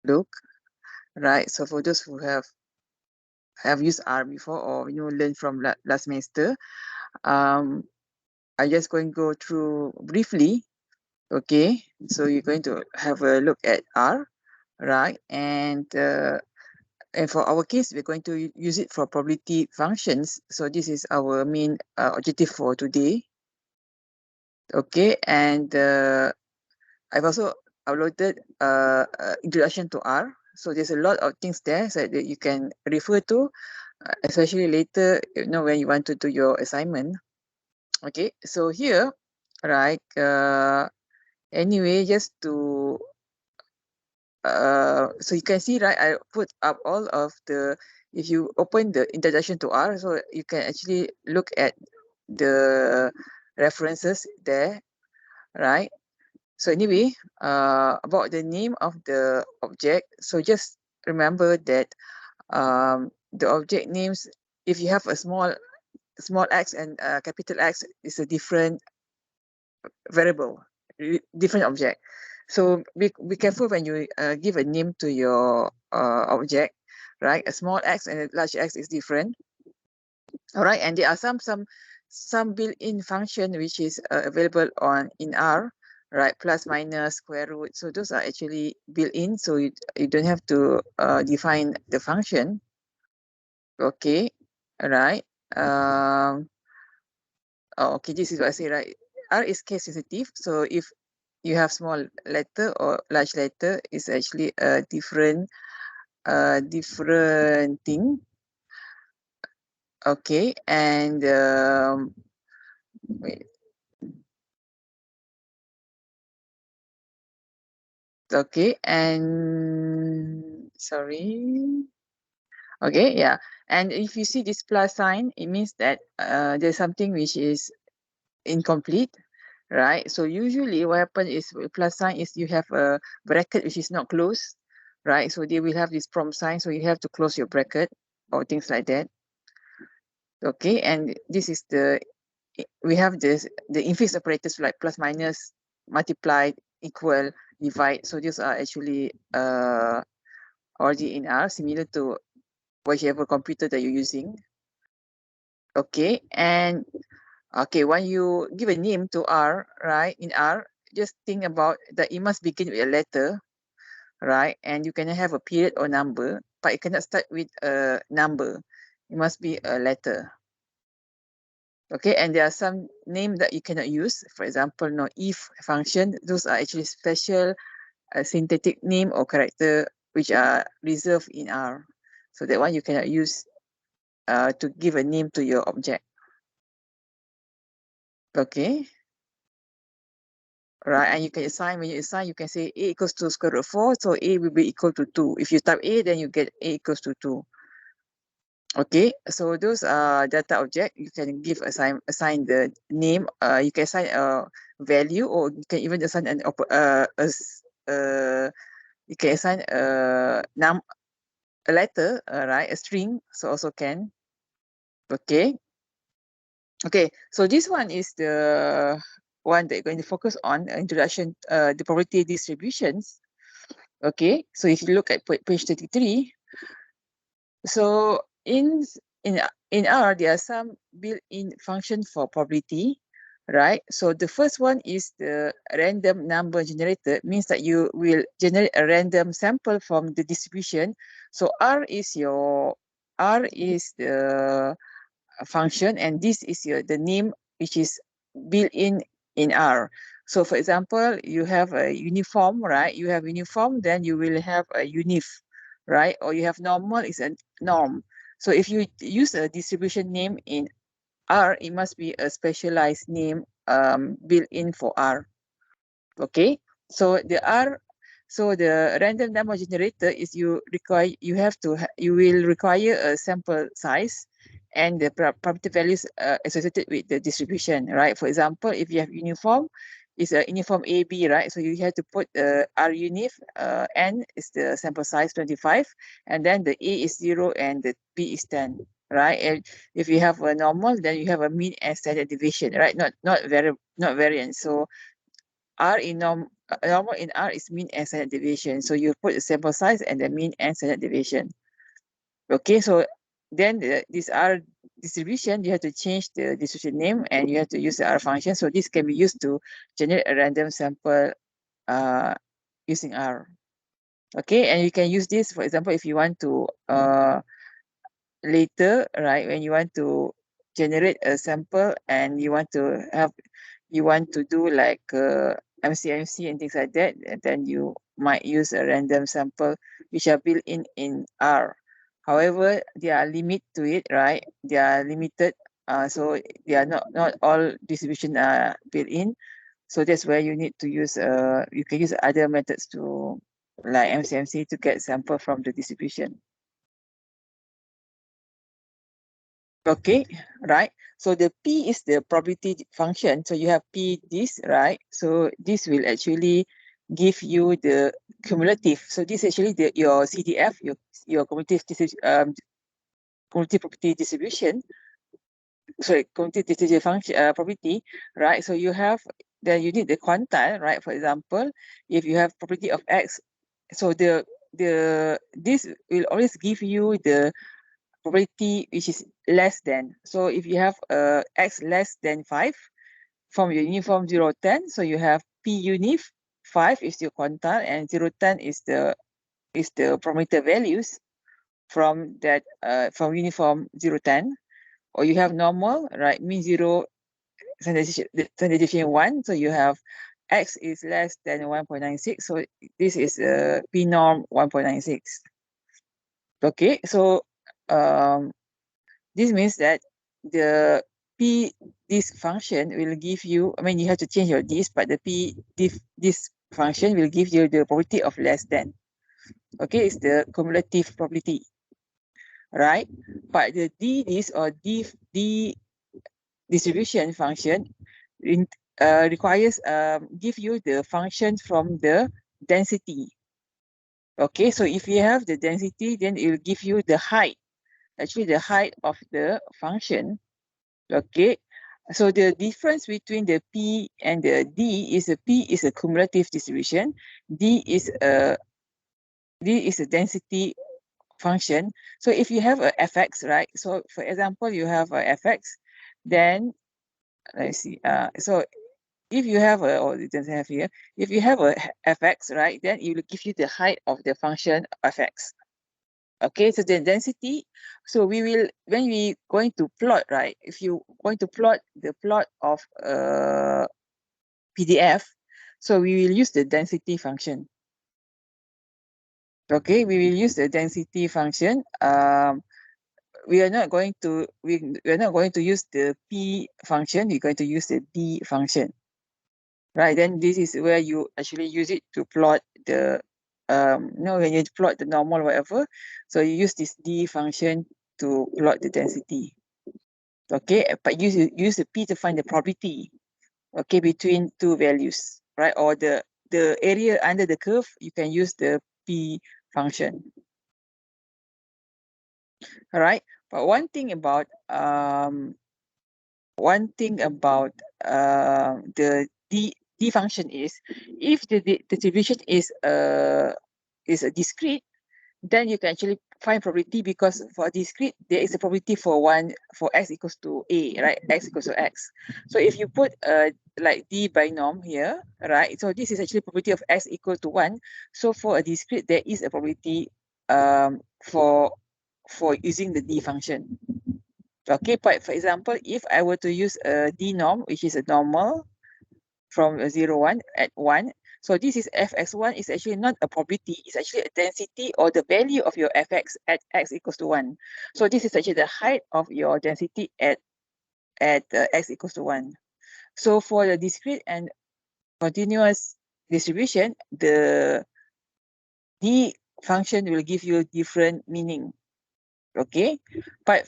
look, right? So for those who have used R before, or learned from last semester, I'm just going to go through briefly. Okay, so you're going to have a look at R, right? And for our case, we're going to use it for probability functions. So this is our main objective for today. Okay, and I've also uploaded introduction to R. So there's a lot of things there so that you can refer to, especially later, when you want to do your assignment. Okay, so here, right, anyway, just to so you can see, right, I put up all of the, if you open the introduction to R, so you can actually look at the references there, right? So anyway, about the name of the object, so just remember that the object names, if you have a small x and capital X, is a different variable, different object. So be careful when you give a name to your object, right? A small x and a large X is different. All right, and there are some built-in function which is available in R, right? Plus, minus, square root. So those are actually built-in, so you don't have to define the function. Okay, all right. Okay, this is what I say, right? R is case sensitive, so if you have small letter or large letter, is actually a different thing. Okay, and wait. Okay, and sorry. Okay, yeah. And if you see this plus sign, it means that there's something which is incomplete, right? So usually what happens is with plus sign is you have a bracket which is not closed, right? So they will have this prompt sign, so you have to close your bracket or things like that. Okay, and this is we have the inverse operators like plus, minus, multiply, equal, divide. So these are actually already in R, similar to whichever computer that you're using. Okay, and okay, when you give a name to R, right, in R, just think about that it must begin with a letter, right? And you can have a period or number, but it cannot start with a number. It must be a letter. Okay, and there are some names that you cannot use. For example, no if function. Those are actually special synthetic name or character which are reserved in R. So that one you cannot use to give a name to your object. Okay. Right, and you can assign, when you assign, you can say A equals to square root of 4, so A will be equal to 2. If you type A, then you get A equals to 2. Okay, so those are data object. You can assign the name. You can assign a value, or you can even assign you can assign a letter, right? A string, so also can. Okay. Okay, so this one is the one that you're going to focus on, introduction, the probability distributions. Okay, so if you look at page 33, so in R, there are some built-in function for probability, right? So the first one is the random number generator, means that you will generate a random sample from the distribution. So R is the function, and this is the name which is built in R. So for example, you have a uniform, right? You have uniform, then you will have a unif, right? Or you have normal, is a norm. So if you use a distribution name in R, it must be a specialized name built in for R. Okay, so the random number generator is you will require a sample size and the probability values associated with the distribution, right? For example, if you have uniform, it's a uniform AB, right? So you have to put R unif, N is the sample size 25, and then the A is 0 and the B is 10, right? And if you have a normal, then you have a mean and standard deviation, right? Not variance. So normal in R is mean and standard deviation. So you put the sample size and the mean and standard deviation. Okay, so then this R distribution, you have to change the distribution name and you have to use the R function. So this can be used to generate a random sample using R. Okay, and you can use this, for example, if you want to later, right, when you want to generate a sample and you want to do like MCMC and things like that, and then you might use a random sample which are built in R. However, there are limit to it, right? They are limited, so they are not all distribution are built in. So that's where you need to use you can use other methods to like MCMC to get sample from the distribution. Okay, right. So the P is the probability function. So you have P this, right? So this will actually give you the cumulative. So this is actually your CDF, your cumulative probability distribution. Sorry, cumulative distribution function probability, right? So you have then you need the quantile, right? For example, if you have probability of X, so this will always give you the probability which is less than. So if you have X less than 5 from your uniform 0, 10, so you have P unif, 5 is your quantile and 0, 10 is the parameter values from that from uniform 0, 10. Or you have normal, right? Mean 0, standardization 1. So you have X is less than 1.96. So this is P norm 1.96. Okay, so this means that the P this function will give you, I mean, you have to change your this, but the P this function will give you the probability of less than. Okay, it's the cumulative probability, right? But the D this or D distribution function requires give you the function from the density. Okay, so if you have the density, then it will give you the height, actually the height of the function. Okay, so the difference between the P and the D is the P is a cumulative distribution, D is a density function. So if you have a fx, right? So for example, you have a fx, then let's see. So if you have a, or it doesn't have here, if you have a fx, right, then it will give you the height of the function fx. Okay, so the density, so we will, when we going to plot, right, if you going to plot the plot of PDF, so we will use the density function. Okay, we will use the density function. We are not going to use the P function, we're going to use the D function. Right, then this is where you actually use it to plot the when you plot the normal whatever, so you use this D function to plot the density. Okay, but use the P to find the probability, okay, between two values, right? Or the area under the curve, you can use the P function. All right, but one thing about the D function is, if the distribution is a discrete, then you can actually find probability, because for discrete there is a probability for x equals to a, right? X equals to x. So if you put like D binom here, right? So this is actually probability of x equal to 1. So for a discrete, there is a probability for using the D function. Okay, but for example, if I were to use a D norm, which is a normal from 0, 1 at 1, so this is fx1 is actually not a probability, it's actually a density or the value of your fx at x equals to 1. So this is actually the height of your density at x equals to 1. So for the discrete and continuous distribution, the D function will give you different meaning. Okay, but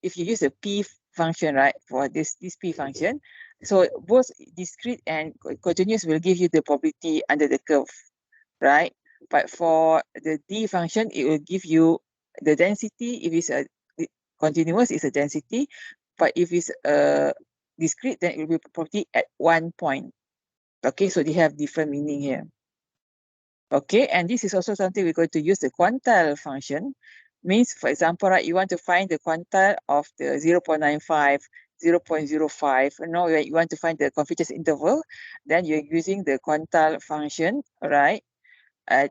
if you use a P function, right, for this P function, so both discrete and continuous will give you the probability under the curve, right? But for the D function, it will give you the density. If it's a continuous, it's a density, but if it's a discrete, then it will be probability at 1 point. Okay, so they have different meaning here. Okay, and this is also something we're going to use the quantile function. Means, for example, right, you want to find the quantile of the 0.95, 0.05. You want to find the confidence interval, then you're using the quantile function, right? And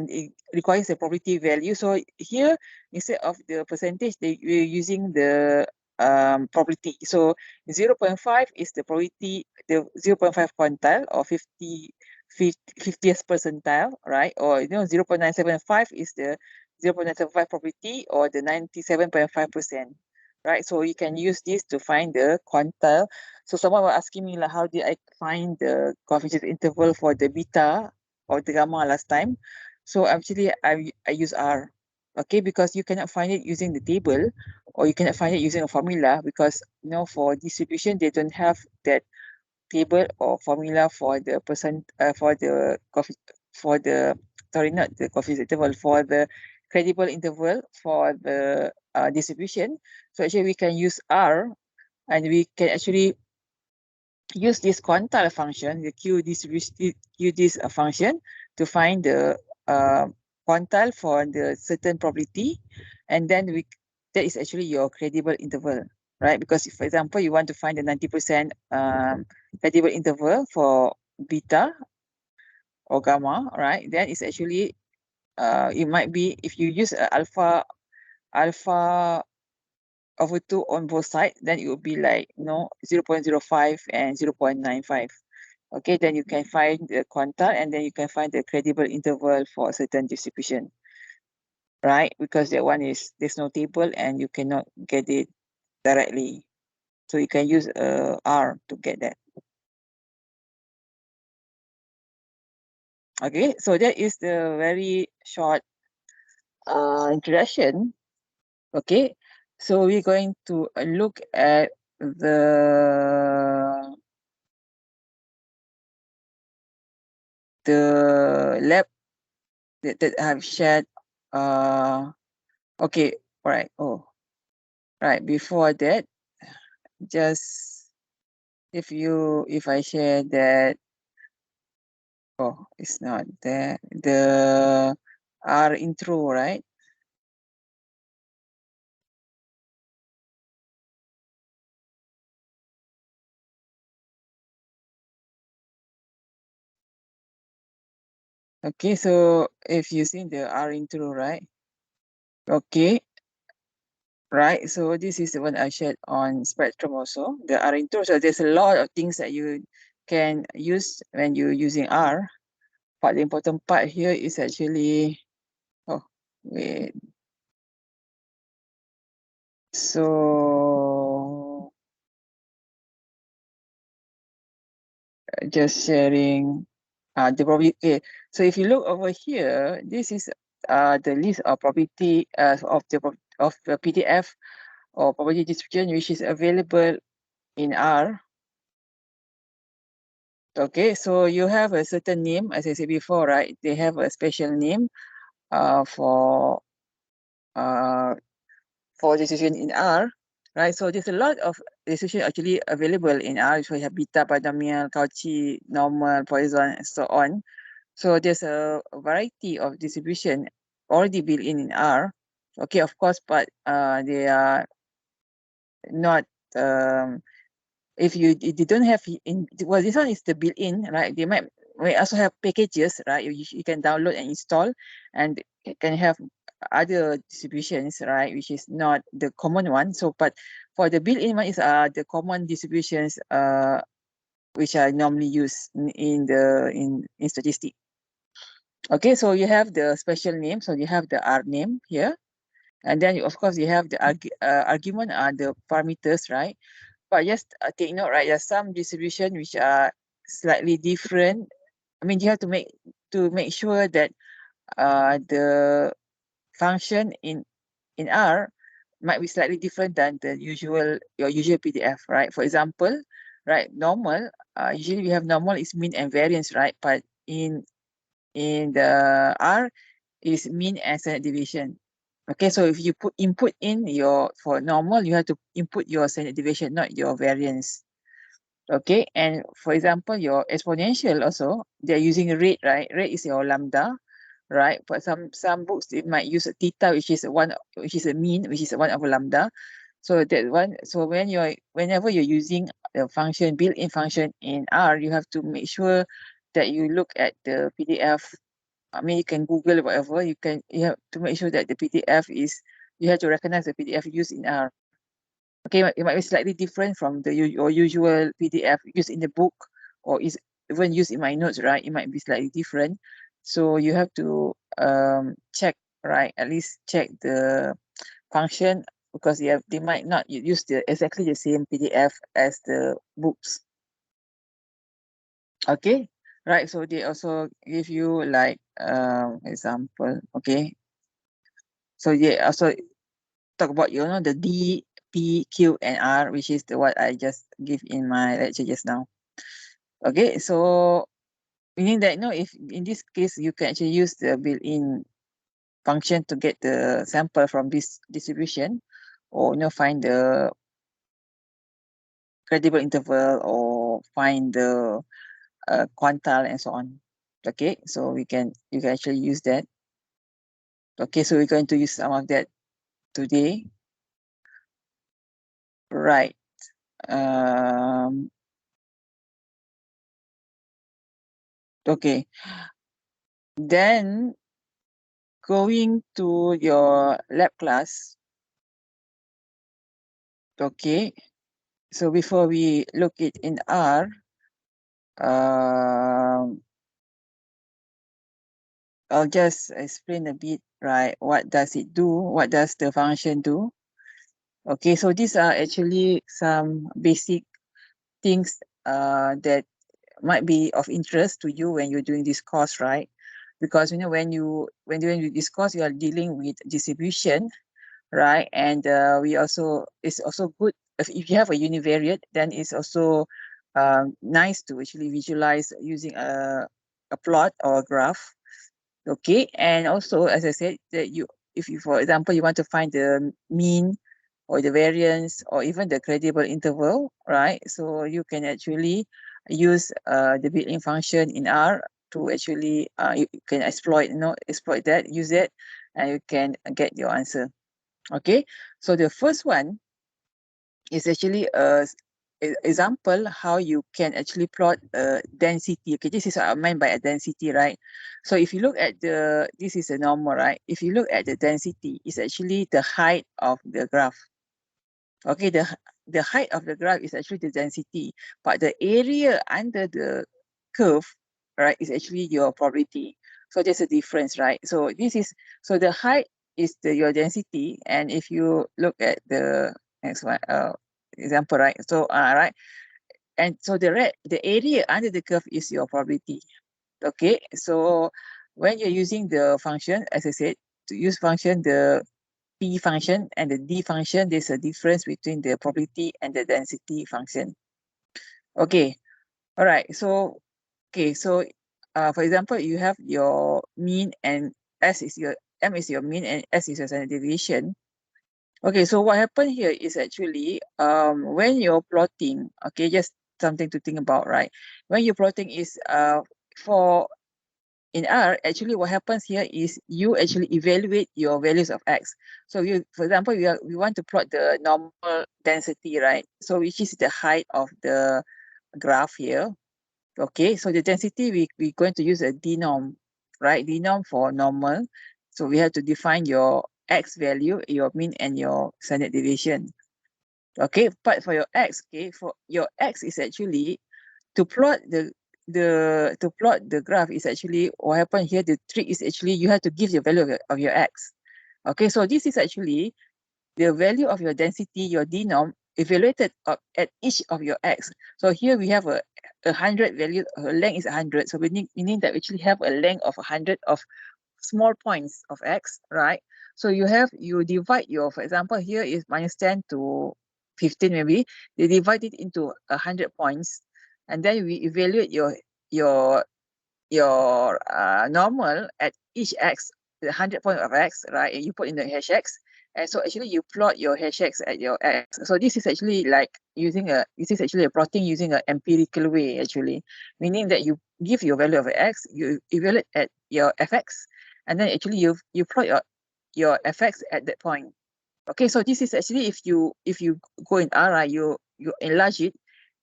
it requires a probability value. So here, instead of the percentage, we're using the probability. So 0.5 is the probability, the 0.5 quantile, or 50th percentile, right? Or 0.975 is the 0.975 probability, or the 97.5%, right? So you can use this to find the quantile. So someone was asking me, like, how did I find the confidence interval for the beta or the gamma last time? So actually, I use R, okay, because you cannot find it using the table, or you cannot find it using a formula, because for distribution they don't have that table or formula for the for the sorry, not the coefficient interval, for the credible interval for the distribution. So actually we can use R, and we can actually use this quantile function, the QDis function, to find the quantile for the certain probability, and then that is actually your credible interval, right? Because if, for example, you want to find the 90% credible interval for beta or gamma, right? Then it's actually it might be, if you use alpha over 2 on both sides, then it would be like 0.05 and 0.95. Okay, then you can find the quantile, and then you can find the credible interval for a certain distribution, right? Because that one there's no table and you cannot get it directly. So you can use R to get that. Okay, so that is the very short introduction. Okay, so we're going to look at the lab that I've shared. Okay, all right. Oh, right. Before that, just if I share that, oh, it's not there. The R intro, right? Okay, so if you see the R intro, right? Okay, right. So this is the one I shared on Spectrum also, the R intro. So there's a lot of things that you can use when you're using R. But the important part here is actually, oh, wait. So just sharing the probability. Okay. So if you look over here, this is the list of probability of the PDF or probability distribution which is available in R. Okay, so you have a certain name, as I said before, right? They have a special name for distribution in R, right? So there's a lot of distribution actually available in R. So you have beta, binomial, Cauchy, normal, Poisson, and so on. So there's a variety of distribution already built in R. Okay, of course, but they are not. If they don't have this one is the built-in, right? They might also have packages, right? You can download and install, and it can have other distributions, right? Which is not the common one. So, but for the built-in one is the common distributions which are normally used in statistics. Okay, so you have the special name. So you have the R name here. And then, of course, you have the argument are the parameters, right? But just take note, right? There's some distribution which are slightly different. I mean, you have to make sure that the function in R might be slightly different than your usual PDF, right? For example, right, normal, usually we have normal is mean and variance, right? But in the R is mean and standard deviation. Okay, so if you input in for normal, you have to input your standard deviation, not your variance. Okay, and for example, your exponential also, they're using rate, right? Rate is your lambda, right? But some books they might use a theta, which is a mean, which is one over lambda. So that one, so whenever you're using the function, built-in function in R, you have to make sure that you look at the PDF. I mean, you can Google whatever. You have to make sure that the PDF is, you have to recognize the PDF used in R. Okay, it might be slightly different from your usual PDF used in the book, or is even used in my notes, right? It might be slightly different. So you have to check, right? At least check the function, because they might not use exactly the same PDF as the books. Okay, right. So they also give you like example. Okay, so they also talk about the D, P, Q, and R, which is what I just give in my lecture just now. Okay, so meaning that if in this case you can actually use the built-in function to get the sample from this distribution, or find the credible interval, or find the quantile and so on. Okay, so you can actually use that. Okay, so we're going to use some of that today. Right. Okay. Then going to your lab class. Okay. So before we look it in R, I'll just explain a bit, right? What does it do? What does the function do? Okay, so these are actually some basic things that might be of interest to you when you're doing this course, right? Because when you doing this course, you are dealing with distribution, right? And it's also good if you have a univariate, then it's also nice to actually visualize using a plot or a graph. Okay, and also as I said, that if you, for example, you want to find the mean or the variance or even the credible interval, right? So you can actually use the built-in function in R to actually you can exploit that, use it, and you can get your answer. Okay, so the first one is actually a example how you can actually plot a density. Okay, this is what I meant by a density, right? So if you look at this is a normal, right? If you look at the density, it's actually the height of the graph. Okay, the height of the graph is actually the density, but the area under the curve, right, is actually your probability. So there's a difference, right? So the height is your density, and if you look at the next one, example, right? So right, and so the area under the curve is your probability. Okay, so when you're using the function, as I said, to use function, the P function and the D function, there's a difference between the probability and the density function. Okay, all right. So, for example, you have your mean and M is your mean and S is your standard deviation. Okay, so what happened here is actually when you're plotting, okay, just something to think about, right? When you're plotting is for in R, actually what happens here is you actually evaluate your values of X. So for example, we want to plot the normal density, right? So which is the height of the graph here. Okay, so the density, we're going to use a denorm, right? Denorm for normal. So we have to define your X value, your mean and your standard deviation. Okay, but for your X, okay, for your X is actually to plot the graph is actually what happened here. The trick is actually you have to give the value of your X. Okay, so this is actually the value of your density, your denorm, evaluated at each of your X. So here we have a 100 value, length is 100. So meaning that we actually have a length of 100 of small points of X, right? So you divide for example, here is -10 to 15 maybe. They divide it into 100 points, and then we evaluate your normal at each X, the 100 point of X, right? And you put in the hash X, And so actually you plot your hashtags at your x. So this is actually like this is actually a plotting using an empirical way actually, meaning that you give your value of x, you evaluate at your fx, and then actually you plot your fx at that point. Okay, so this is actually if you go in R, right, you enlarge it.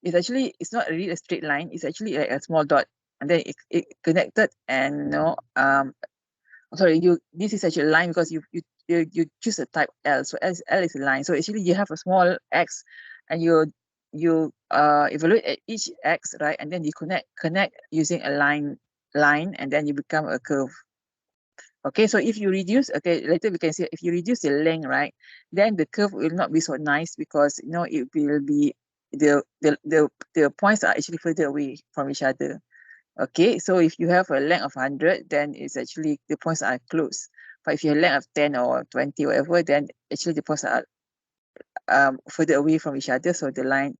It's not really a straight line. It's actually like a small dot, and then it connected, and sorry, this is actually a line because you choose a type L. So L is a line. So actually you have a small x, and you evaluate at each x, right, and then you connect using a line, and then you become a curve. Okay, so if you reduce, okay, later we can see if you reduce the length, right, then the curve will not be so nice because it will be the points are actually further away from each other. Okay, so if you have a length of 100, then it's actually the points are close. But if you have a length of 10 or 20, whatever, then actually the points are further away from each other. So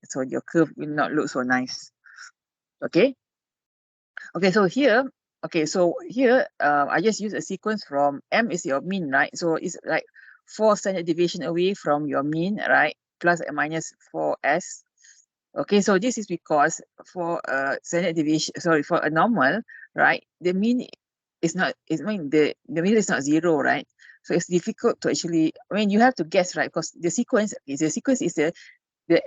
so your curve will not look so nice. Okay. Okay, so here, I just use a sequence from M is your mean, right? So it's like 4 standard deviation away from your mean, right? Plus and minus 4s. Okay, so this is because for a standard deviation, for a normal, right? The mean is not, the mean is not 0, right? So it's difficult to actually, you have to guess, right? Because the sequence is the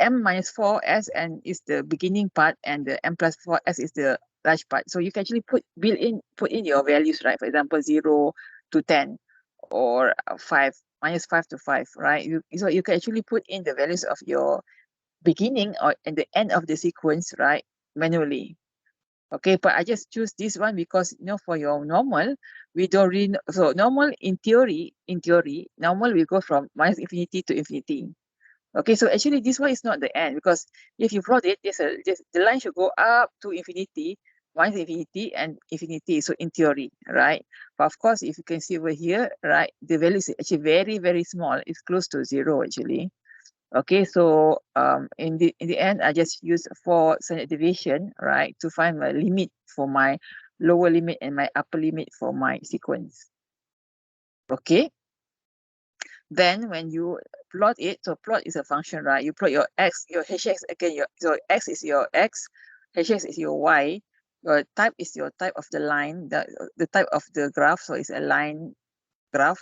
m minus 4s and is the beginning part, and the m plus 4s is the large part. So you can actually put in your values, right? For example, 0 to 10 or 5 minus 5 to 5, right? So you can actually put in the values of your beginning or at the end of the sequence, right, manually. Okay, but I just choose this one because for your normal, we don't really so normal in theory, normal will go from minus infinity to infinity. Okay, so actually this one is not the end, because if you plot it, the line should go up to infinity, minus infinity and infinity. So in theory, right? But of course, if you can see over here, right, the value is actually very, very small. It's close to 0 actually. Okay, so in the end, I just use 4 standard deviation, right, to find my limit for my lower limit and my upper limit for my sequence. Okay. Then when you plot it, so plot is a function, right? You plot your x, your hx again. So x is your x, hx is your y. Your type is your type of the line, the type of the graph. So it's a line graph,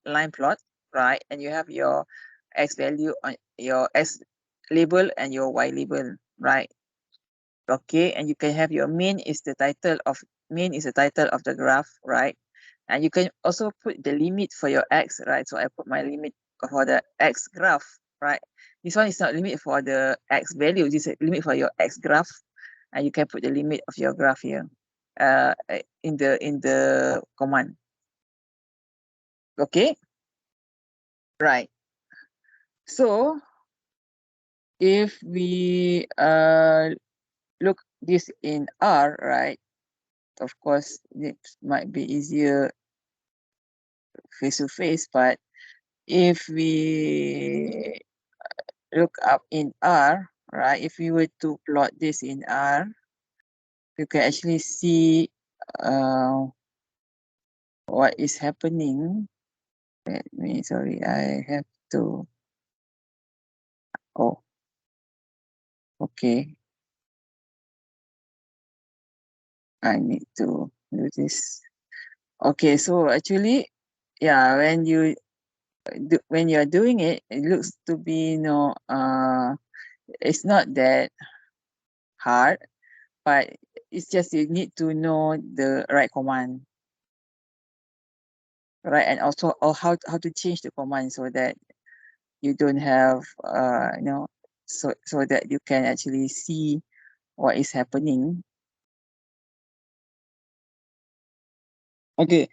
line plot, right? And you have your x value on your x label and your y label, right? Okay, and you can have your mean is the title of the graph, right? And you can also put the limit for your x, right? So I put my limit for the x graph, right? This one is not limit for the x value, this is a limit for your x graph, and you can put the limit of your graph here in the command. Okay, right. So if we look this in R, right? Of course, it might be easier face to face, but if we look up in R, right? If we were to plot this in R, you can actually see what is happening. Sorry, I have to. Oh, okay. I need to do this. Okay, so actually, yeah, when you're doing it, it looks to be it's not that hard, but it's just you need to know the right command, right? And also how to change the command so that you don't have so that you can actually see what is happening. Okay,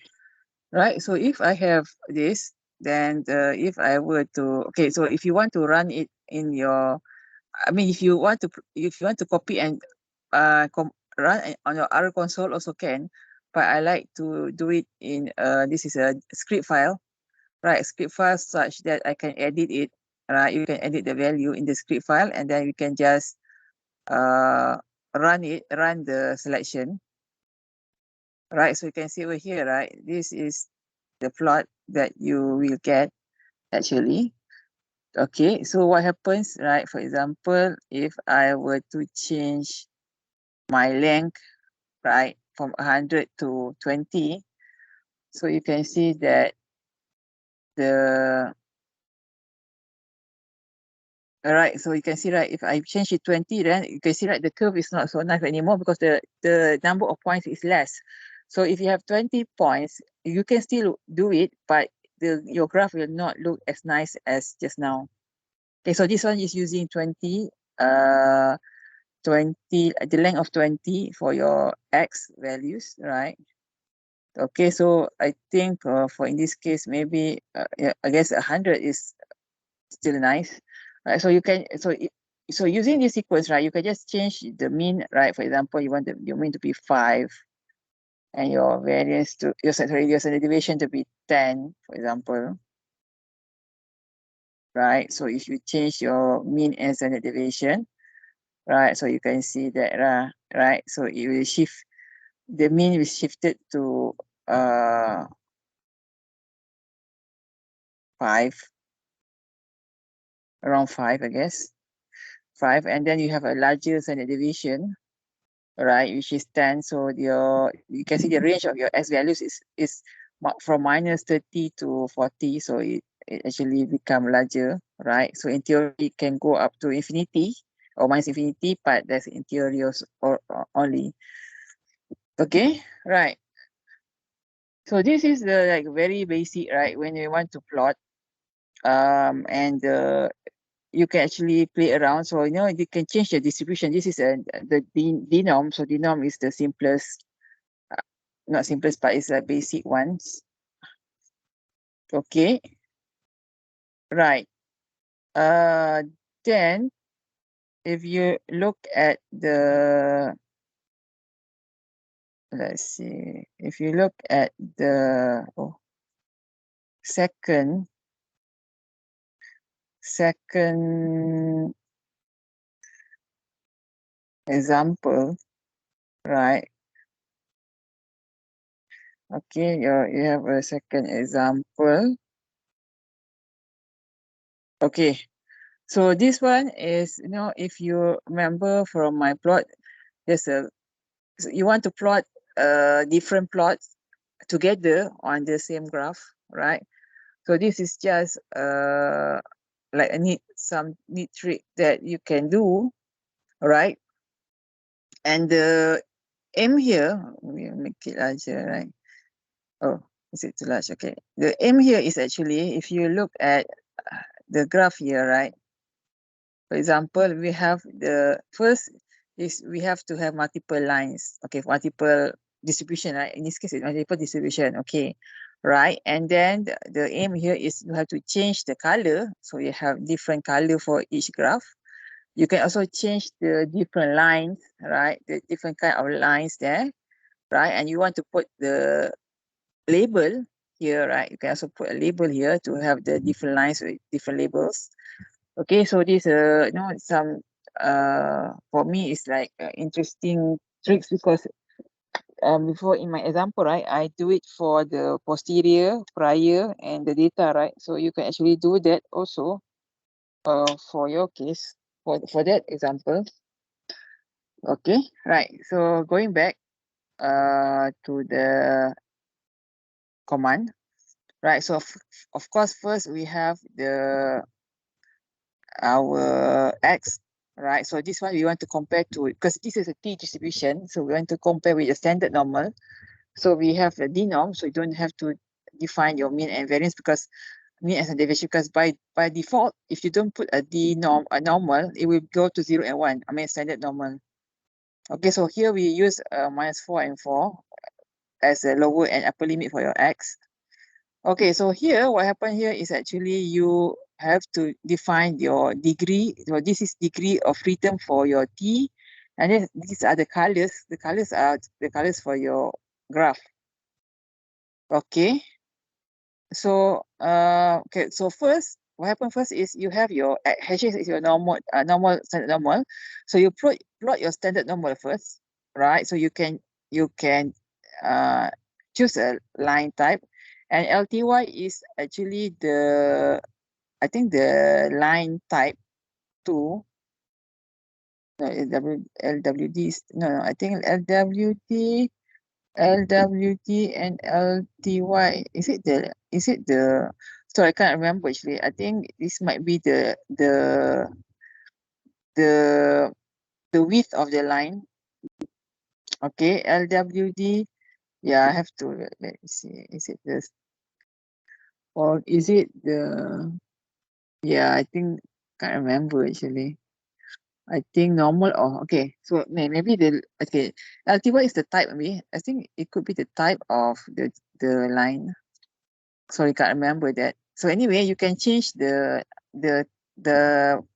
right? So if I have this, then if I were to, okay, so if you want to run it in your, if you want to copy and run on your R console also can, but I like to do it in this is a script file, right? Script file such that I can edit it, right? You can edit the value in the script file, and then you can just run the selection, right? So you can see over here, right? This is the plot that you will get. actually. Okay, so what happens, right? For example, if I were to change my length, right, from 100 to 20, so you can see that the alright, so you can see, right, if I change it 20, then you can see, right, the curve is not so nice anymore because the number of points is less. So if you have 20 points, you can still do it, but your graph will not look as nice as just now. Okay, so this one is using 20, the length of 20 for your X values, right? Okay, so I think for in this case, maybe yeah, I guess 100 is still nice, right? So you can so using this sequence, right, you can just change the mean, right? For example, you want your mean to be 5 and your variance to your standard deviation to be 10, for example, right? So if you change your mean and standard deviation, right, so you can see that, right? So it will shift, the mean will shifted to 5, around 5, I guess. 5, and then you have a larger standard deviation, right, which is 10. So you can see the range of your S values is from minus 30 to 40. So it actually become larger, right? So in theory, it can go up to infinity or minus infinity, but that's in theory or only. Okay, right. So this is the like very basic, right? When you want to plot, and you can actually play around. So you can change the distribution. This is the denom. So denom is the simplest, not simplest, but it's the basic ones. Okay, right. Uh, then if you look at the, let's see, if you look at the second example, right? Okay, you have a second example. Okay, so this one is, if you remember from my plot, there's you want to plot different plots together on the same graph, right? So this is just like some neat trick that you can do, right? And the aim here, we make it larger, right? Oh, is it too large? Okay. The aim here is actually, if you look at the graph here, right? For example, we have the first is we have to have multiple lines. Okay, multiple distribution, right? In this case, it's multiple distribution. Okay, right? And then the aim here is you have to change the color. So you have different color for each graph. You can also change the different lines, right? The different kind of lines there, right? And you want to put the label here, right? You can also put a label here to have the different lines with different labels. Okay, so this some for me it's like interesting tricks because before in my example, right, I do it for the posterior, prior, and the data, right? So you can actually do that also for your case for that example. Okay, right. So going back to the command, right? So of course first we have our X, right? So this one we want to compare to, because this is a T distribution, so we want to compare with the standard normal. So we have a denom, so you don't have to define your mean and variance because mean and standard deviation, because by default, if you don't put a normal, it will go to 0 and 1. I mean standard normal. Okay, so here we use -4 and 4 as a lower and upper limit for your X. Okay, so here, what happened here is actually you have to define your degree. So this is degree of freedom for your T. And then these are the colors. The colors are the colors for your graph. Okay. So, okay. So first, what happened first is you have your hashes is your normal standard normal. So you plot your standard normal first, right? So you can choose a line type, and LTY is actually the I think the line type 2, LWD is, no, I think LWT and LTY. Is it the, so I can't remember actually. I think this might be the width of the line. Okay, LWD. Yeah, I have to, let me see. Is it this, or is it the, yeah, I think, can't remember actually. I think normal, or okay, so maybe the, okay, LTY is the type, maybe. I think it could be the type of the line. Sorry, can't remember that. So anyway, you can change the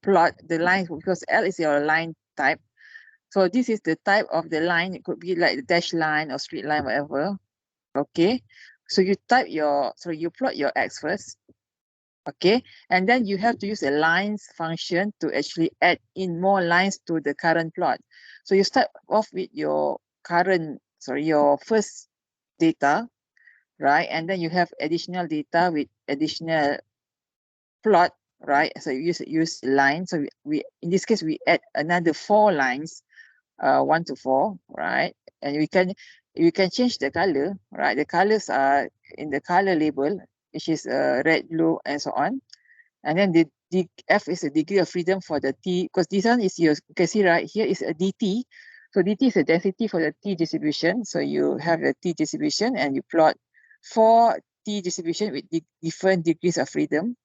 plot, the line, because L is your line type. So this is the type of the line. It could be like the dash line or straight line, whatever. Okay, so you type your, so you plot your X first. Okay, and then you have to use a lines function to actually add in more lines to the current plot. So you start off with your your first data, right? And then you have additional data with additional plot, right? So you use line. So we in this case we add another 4 lines, 1 to 4, right? And we can change the color, right? The colors are in the color label, which is red, blue, and so on. And then the F is a degree of freedom for the T, because this one is your, you can see right here is a DT. So DT is a density for the T distribution. So you have the T distribution and you plot 4 T distribution with different degrees of freedom.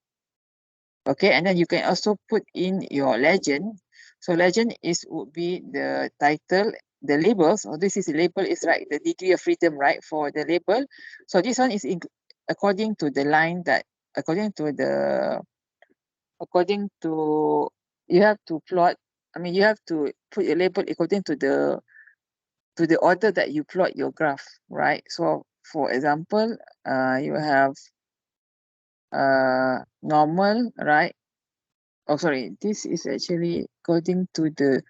Okay, and then you can also put in your legend. So legend would be the title, the labels. So this is the label is right, the degree of freedom, right, for the label. So this one is according to the line that, according to, you have to plot, I mean, you have to put your label according to the order that you plot your graph, right? So for example, you have normal, right? Oh, sorry, this is actually according to the,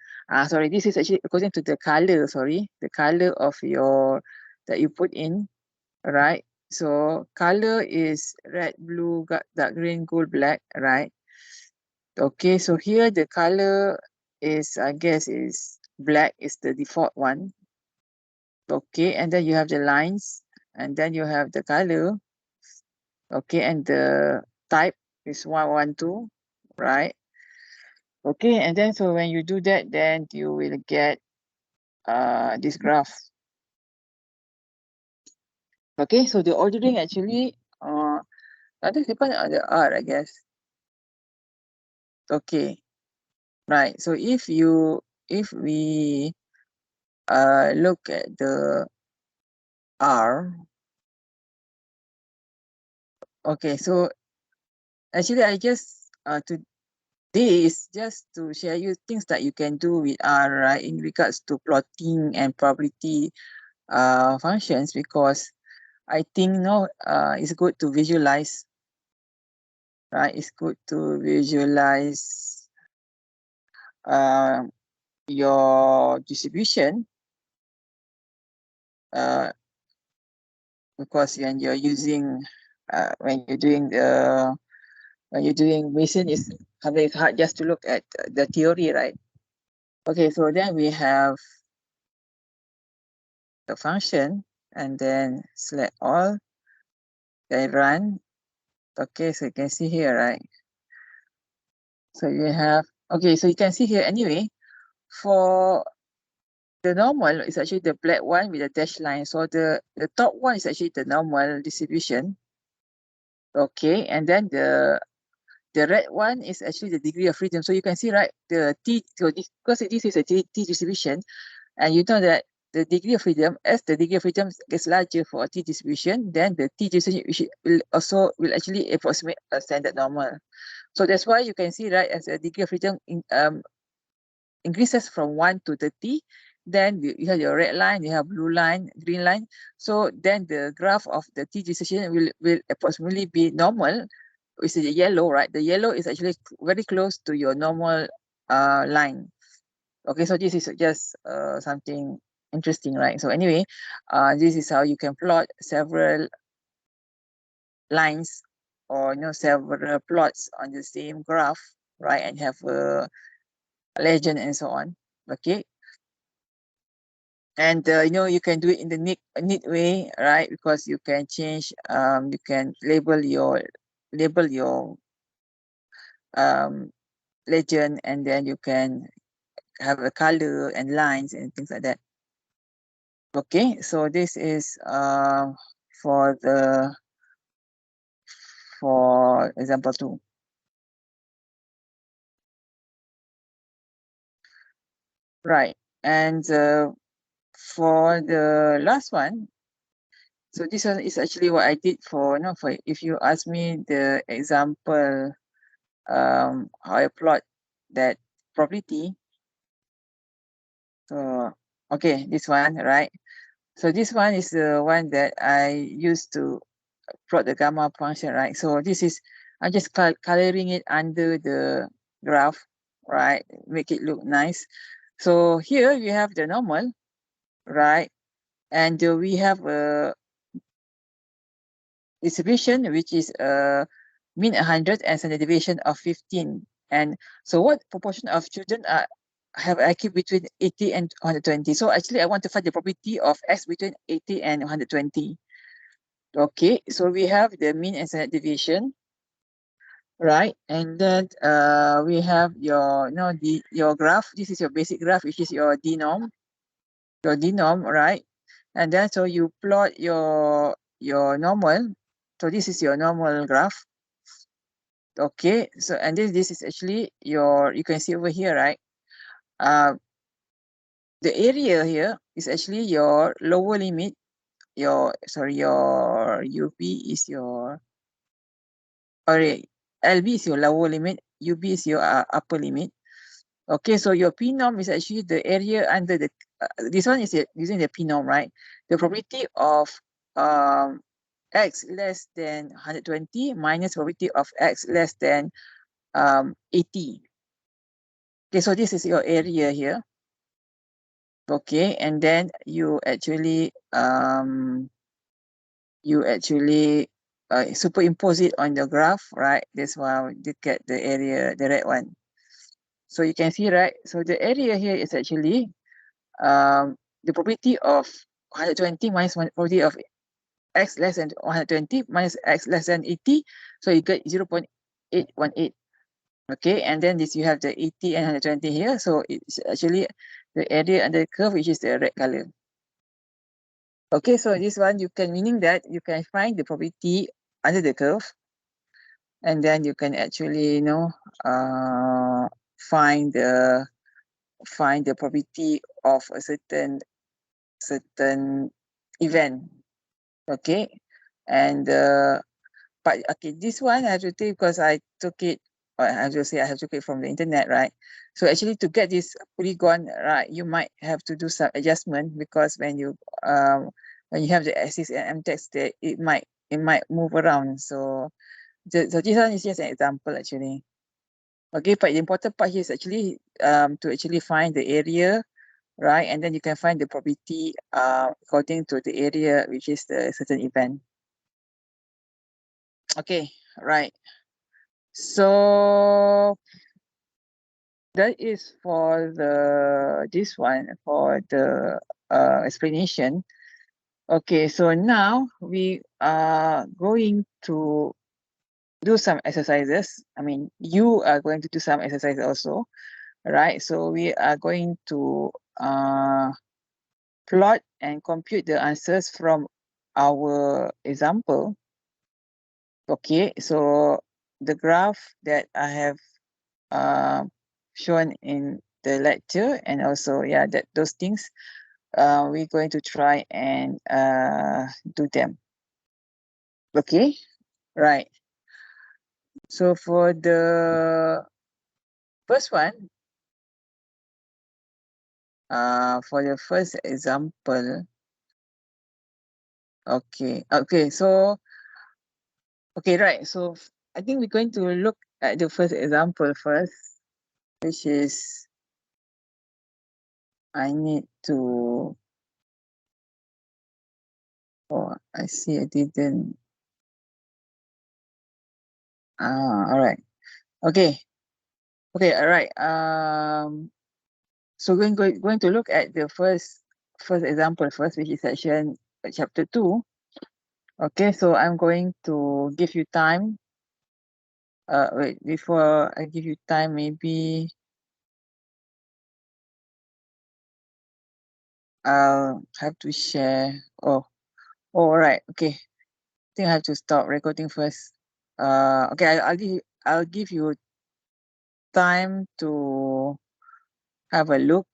sorry, this is actually according to the color, sorry, the color of your, that you put in, right? So color is red, blue, dark green, gold, black, right? Okay, so here the color is, I guess, is black is the default one. Okay, and then you have the lines, and then you have the color. Okay, and the type is 112, right? Okay, and then so when you do that, then you will get this graph. Okay, so the ordering actually, that depends on the R, I guess. Okay, right. So if we look at the R, okay, so actually I just today is just to share you things that you can do with R, right, in regards to plotting and probability functions, because I think it's good to visualize, right? It's good to visualize your distribution, because when you're using when you're doing Mason, is sometimes hard just to look at the theory, right? Okay, so then we have the function, and then select all, then run. Okay, so you can see here, right? So you have, okay, so you can see here anyway, for the normal is actually the black one with the dash line. So the top one is actually the normal distribution. Okay, and then the red one is actually the degree of freedom. So you can see, right, the T, so because this is a T distribution, and you know that the degree of freedom, as the degree of freedom gets larger for a T distribution, then the T distribution will actually approximate a standard normal. So that's why you can see, right, as a degree of freedom increases from 1 to 30, then you have your red line, you have blue line, green line. So then the graph of the T distribution will approximately be normal, which is yellow, right? The yellow is actually very close to your normal line. Okay, so this is just something interesting, right? So anyway, this is how you can plot several lines or several plots on the same graph, right, and have a legend and so on. Okay, and you can do it in the neat way, right, because you can change, you can label your um legend, and then you can have a color and lines and things like that. Okay, so this is for example 2. Right, and for the last one, so this one is actually what I did for for if you ask me the example, how I plot that property. So okay, this one, right? So this one is the one that I used to plot the gamma function, right? So this is, I'm just coloring it under the graph, right? Make it look nice. So here we have the normal, right? And we have a distribution which is mean 100 and standard deviation of 15. And so what proportion of children have IQ between 80 and 120? So actually I want to find the probability of X between 80 and 120. Okay, so we have the mean and standard deviation, right? And then we have your your graph. This is your basic graph, which is your denorm, right? And then so you plot your normal. So this is your normal graph. Okay, so and this is actually your, you can see over here, right? The area here is actually your lower limit. Your UP is your, or LB is your lower limit, UB is your upper limit. Okay, so your P norm is actually the area under the, this one is using the P norm, right? The probability of X less than 120 minus probability of X less than 80. Okay, so this is your area here. Okay, and then you actually superimpose it on the graph, right? That's why you get the area, the red one. So you can see, right? So the area here is actually the probability of 120 minus probability of X less than 120 minus X less than 80. So you get 0.818. Okay, and then this you have the 80 and 120 here. So it's actually the area under the curve, which is the red color. Okay, so this one you can, meaning that you can find the probability under the curve, and then you can actually find the probability of a certain event. Okay, and but okay, this one I have to take because I took it. I have to say I have to take it from the internet, right? So actually, to get this polygon right, you might have to do some adjustment, because when you have the axis and MTEX there, it might move around. So this one is just an example actually. Okay, but the important part here is actually to actually find the area, right? And then you can find the probability according to the area, which is the certain event. Okay, right. So that is for this one, for the explanation. Okay, so now we are going to do some exercises. I mean, you are going to do some exercises also, right? So we are going to plot and compute the answers from our example. Okay, so the graph that I have shown in the lecture, and also that those things we're going to try and do them. Okay, right. So for the first one, for the first example, okay, so okay, right. So I think we're going to look at the first example first, which is, I need to, oh, I see I didn't. All right. Okay. Okay. All right. So going to look at the first example first, which is section chapter 2. Okay. So I'm going to give you time. Wait, before I give you time, maybe I'll have to share. Oh, all right. Okay. I think I have to stop recording first. Okay. I'll give you time to have a look